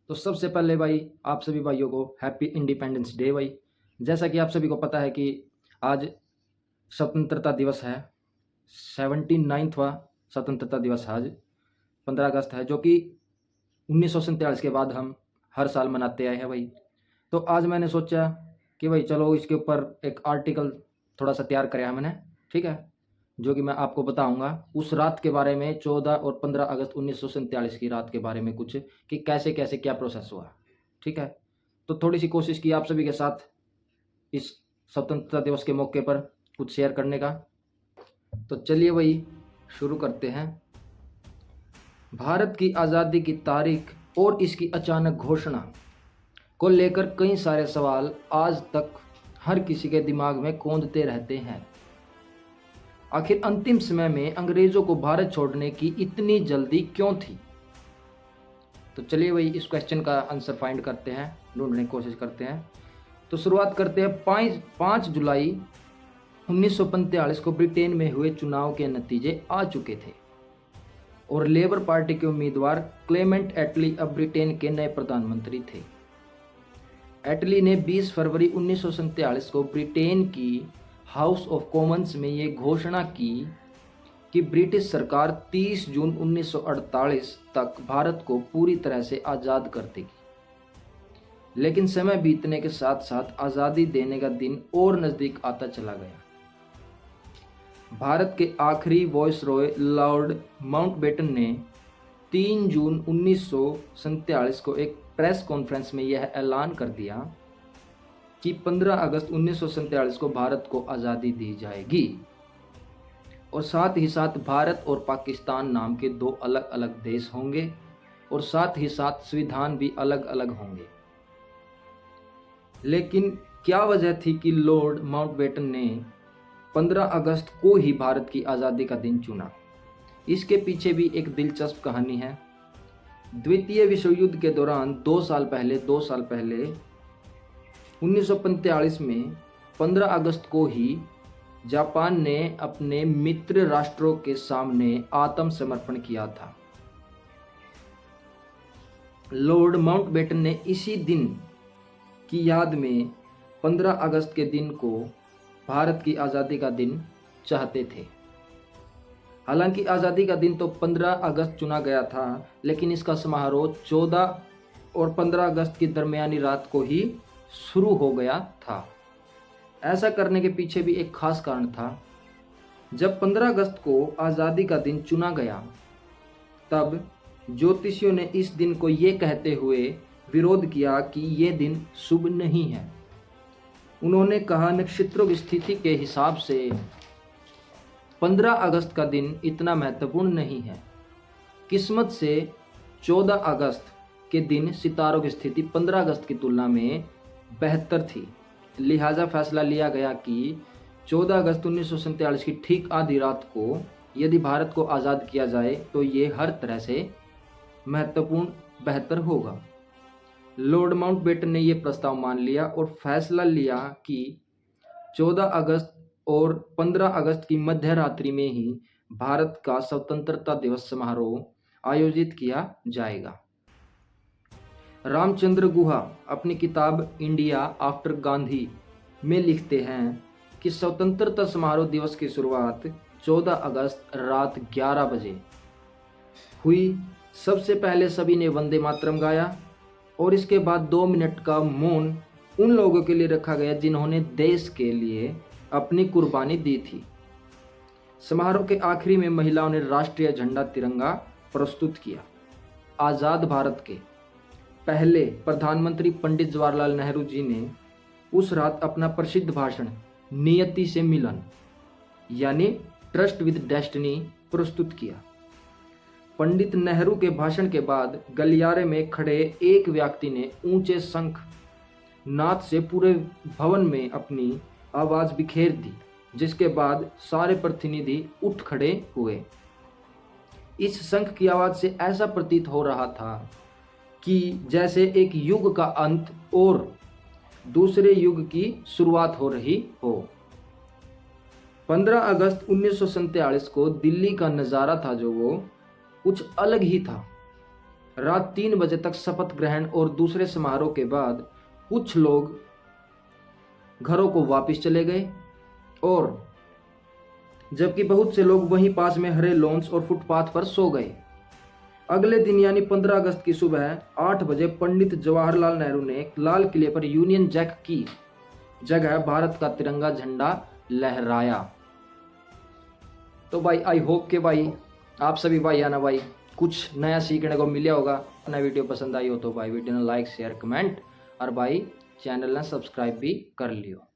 तो सबसे पहले भाई आप सभी भाइयों को हैप्पी इंडिपेंडेंस डे भाई। जैसा कि आप सभी को पता है कि आज स्वतंत्रता दिवस है, 79वां स्वतंत्रता दिवस है आज 15 अगस्त है, जो कि 1947 के बाद हम हर साल मनाते आए हैं भाई। तो आज मैंने सोचा कि भाई चलो इसके ऊपर एक आर्टिकल थोड़ा सा तैयार करें हमने, ठीक है, जो कि मैं आपको बताऊंगा उस रात के बारे में, 14 और 15 अगस्त 1947 की रात के बारे में कुछ, कि कैसे कैसे क्या प्रोसेस हुआ, ठीक है। तो थोड़ी सी कोशिश की आप सभी के साथ इस स्वतंत्रता दिवस के मौके पर कुछ शेयर करने का। तो चलिए भाई शुरू करते हैं। भारत की आज़ादी की तारीख और इसकी अचानक घोषणा को लेकर कई सारे सवाल आज तक हर किसी के दिमाग में कौंधते रहते हैं। आखिर अंतिम समय में अंग्रेजों को भारत छोड़ने की इतनी जल्दी क्यों थी? तो चलिए भाई इस क्वेश्चन का आंसर फाइंड करते हैं, ढूंढने की कोशिश करते हैं। तो शुरुआत करते हैं। 5 जुलाई 1945 को ब्रिटेन में हुए चुनाव के नतीजे आ चुके थे और लेबर पार्टी के उम्मीदवार क्लेमेंट एटली अब ब्रिटेन के नए प्रधानमंत्री थे। एटली ने 20 फरवरी 1947 को ब्रिटेन की हाउस ऑफ कॉमन्स में ये घोषणा की कि ब्रिटिश सरकार 30 जून 1948 तक भारत को पूरी तरह से आज़ाद कर देगी। लेकिन समय बीतने के साथ साथ आज़ादी देने का दिन और नज़दीक आता चला गया। भारत के आखिरी वायसरॉय लॉर्ड माउंटबेटन ने 3 जून 1947 को एक प्रेस कॉन्फ्रेंस में यह ऐलान कर दिया कि 15 अगस्त 1947 को भारत को आज़ादी दी जाएगी और साथ ही साथ भारत और पाकिस्तान नाम के 2 अलग अलग देश होंगे और साथ ही साथ संविधान भी अलग अलग होंगे। लेकिन क्या वजह थी कि लॉर्ड माउंटबेटन ने 15 अगस्त को ही भारत की आज़ादी का दिन चुना? इसके पीछे भी एक दिलचस्प कहानी है। द्वितीय विश्व युद्ध के दौरान 2 साल पहले 1945 में 15 अगस्त को ही जापान ने अपने मित्र राष्ट्रों के सामने आत्मसमर्पण किया था। लॉर्ड माउंटबेटन ने इसी दिन की याद में 15 अगस्त के दिन को भारत की आज़ादी का दिन चाहते थे। हालांकि आज़ादी का दिन तो 15 अगस्त चुना गया था, लेकिन इसका समारोह 14 और 15 अगस्त की दरमियानी रात को ही शुरू हो गया था। ऐसा करने के पीछे भी एक खास कारण था। जब 15 अगस्त को आज़ादी का दिन चुना गया, तब ज्योतिषियों ने इस दिन को ये कहते हुए विरोध किया कि ये दिन शुभ नहीं है। उन्होंने कहा, नक्षत्रों की स्थिति के हिसाब से 15 अगस्त का दिन इतना महत्वपूर्ण नहीं है। किस्मत से 14 अगस्त के दिन सितारों की स्थिति 15 अगस्त की तुलना में बेहतर थी। लिहाजा फैसला लिया गया कि 14 अगस्त 1947 की ठीक आधी रात को यदि भारत को आज़ाद किया जाए तो ये हर तरह से महत्वपूर्ण बेहतर होगा। लॉर्ड माउंटबेटन ने यह प्रस्ताव मान लिया और फैसला लिया कि 14 अगस्त और 15 अगस्त की मध्य रात्रि में ही भारत का स्वतंत्रता दिवस समारोह आयोजित किया जाएगा। रामचंद्र गुहा अपनी किताब इंडिया आफ्टर गांधी में लिखते हैं कि स्वतंत्रता समारोह दिवस की शुरुआत 14 अगस्त रात 11 बजे हुई। सबसे पहले सभी ने वंदे मातरम गाया और इसके बाद 2 मिनट का मौन उन लोगों के लिए रखा गया जिन्होंने देश के लिए अपनी कुर्बानी दी थी। समारोह के आखिरी में महिलाओं ने राष्ट्रीय झंडा तिरंगा प्रस्तुत किया। आज़ाद भारत के पहले प्रधानमंत्री पंडित जवाहरलाल नेहरू जी ने उस रात अपना प्रसिद्ध भाषण नियति से मिलन यानी ट्रस्ट विद डेस्टिनी प्रस्तुत किया। पंडित नेहरू के भाषण के बाद गलियारे में खड़े एक व्यक्ति ने ऊंचे शंख नाद से पूरे भवन में अपनी आवाज बिखेर दी, जिसके बाद सारे प्रतिनिधि उठ खड़े हुए। इस शंख की आवाज से ऐसा प्रतीत हो रहा था कि जैसे एक युग का अंत और दूसरे युग की शुरुआत हो रही हो। 15 अगस्त 1947 को दिल्ली का नज़ारा था जो वो कुछ अलग ही था। रात 3 बजे तक शपथ ग्रहण और दूसरे समारोह के बाद कुछ लोग घरों को वापस चले गए और जबकि बहुत से लोग वहीं पास में हरे लॉन्स और फुटपाथ पर सो गए। अगले दिन यानी 15 अगस्त की सुबह 8 बजे पंडित जवाहरलाल नेहरू ने लाल किले पर यूनियन जैक की जगह भारत का तिरंगा झंडा लहराया। तो भाई आई होप के भाई आप सभी भाई आना भाई कुछ नया सीखने को मिला होगा। अपना वीडियो पसंद आई हो तो भाई वीडियो ने लाइक शेयर कमेंट और भाई चैनल ने सब्सक्राइब भी कर लियो।